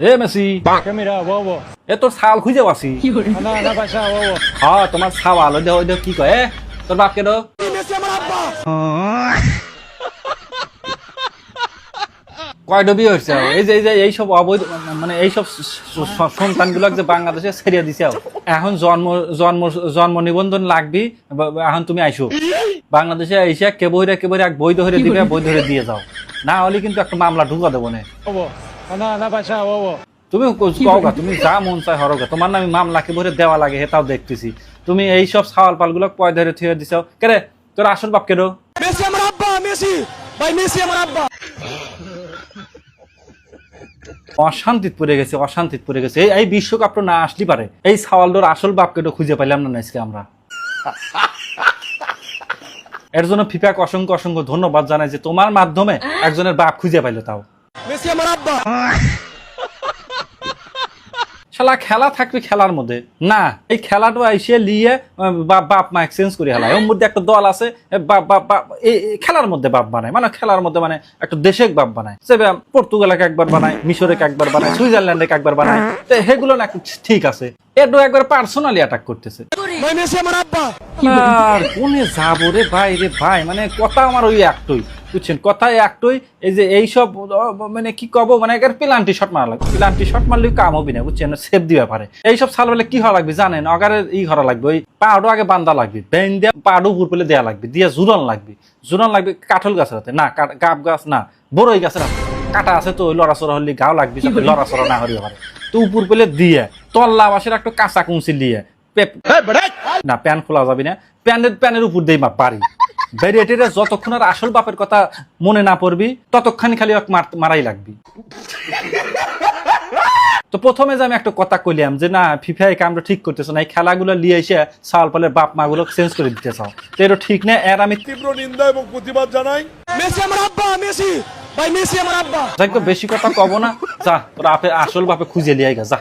এ Messi ¿Qué mira, bobo? এ তোর ছাল খুঁজে পাসি Anda, anda para allá, bobo. হ্যাঁ তোমার ছাওয়াল ওই দেখ কি কয় তোর বাপকে দো কয়টা বিয়ে হয়েছে এই যে এইসব অবৈধ মানে এইসব সন্তান গুলো যে বাংলাদেশে ছেড়িয়ে দিছে এখন জন্ম জন্ম জন্ম নিবন্ধন লাগবি এখন তুমি আইসো বাংলাদেশে এসে কেবইরা এক বই ধরে দিবে বই ধরে দিয়ে যাও না হলে কিন্তু একটা মামলা ঢুকা দেবো না Bobo. Anda, anda para allá, bobo. তুমি কওগা তুমি যা মন চায় হরগা তোমার নামে মামলা কেবইরা দেওয়া লাগে হেতাও দেখতেছি তুমি এইসব ছাওয়াল পাল গুলো পয় ধরে থুয়ে দিছো কেরে তোর আসল বাপ কেডো Messi আমার আব্বা, Messi. ভাই মেসি আমার আব্বা। অশান্তিত পড়ে গেছে এই বিশ্বকাপটা না আসলি পারে এই সাওয়ালডোর আসল বাপকে তো খুঁজে পাইলাম না আজকে আমরা এর জন্য ফিফাকে অসংখ্য ধন্যবাদ জানাই যে তোমার মাধ্যমে একজনের বাপ খুঁজে পাইলো তাও মেসি আমার আব্বা। শালা খেলা থাকবে খেলার মধ্যে না এই খেলাটা এসে লিয়ে বাপ মা এক্সচেঞ্জ করে হেলায় ওর মধ্যে একটা দল আছে খেলার মধ্যে বাপ বানায় মানে খেলার মধ্যে মানে একটা দেশে বাপ বানায় পর্তুগালকে একবার বানায় মিশরকে একবার বানায় সুইজারল্যান্ডকে একবার বানায় সেগুলো না ঠিক আছে এডো একবার পার্সোনালি অ্যাটাক করতেছে ভাই মেসি আমার আব্বা। আর কোনে যাবো রে ভাই মানে কথা আমার ওই একটই বুঝছেন কথা একটই এই যে এইসব মানে কি কব মানে পেনাল্টি শট মারা লাগবে পেনাল্টি শট মারলেও কাম হবে না বুঝছেন সেভ দিবে পারে এইসব সাল বলে কি হওয়া লাগবে জানেন অগারে করা লাগবে ওই পাহাড়ও আগে বান্ধা লাগবে বেন দিয়ে পাহাড়ও উপর পেলে দেওয়া লাগবে দিয়ে জুরন লাগবে কাঠল গাছের হাতে না গাব গাছ না বড়ই গাছের হাতে কাটা আছে তো ওই লড়াচড়া হলে গাও লাগবে লড়াচড়া না হলে পারে তো উপর পেলে দিয়ে তল্লা বাসের একটা কাঁচা কুঞ্চি দিয়ে না প্যান খোলা যাবে না প্যানের উপর দিয়ে পারি ব্যারিয়েটেরা যতক্ষণ আর আসল বাপের কথা মনে না পড়বি ততক্ষণ খালি মারাই লাগবি তো প্রথমে যে আমি একটা কথা কইলাম যে না ফিফা এই কামটা ঠিক করতেছ না এই খেলাগুলো নিয়ে এসে সাল পালের বাপ মা গুলো চেঞ্জ করে দিতে চাও তো এটা ঠিক না এর আমি তীব্র নিন্দা এবং প্রতিবাদ জানাই। মেসি আমার আব্বা, মেসি। ভাই মেসি আমার আব্বা। বেশি কথা কব না যা তোরা আসল বাপে খুঁজে লিয়ে যা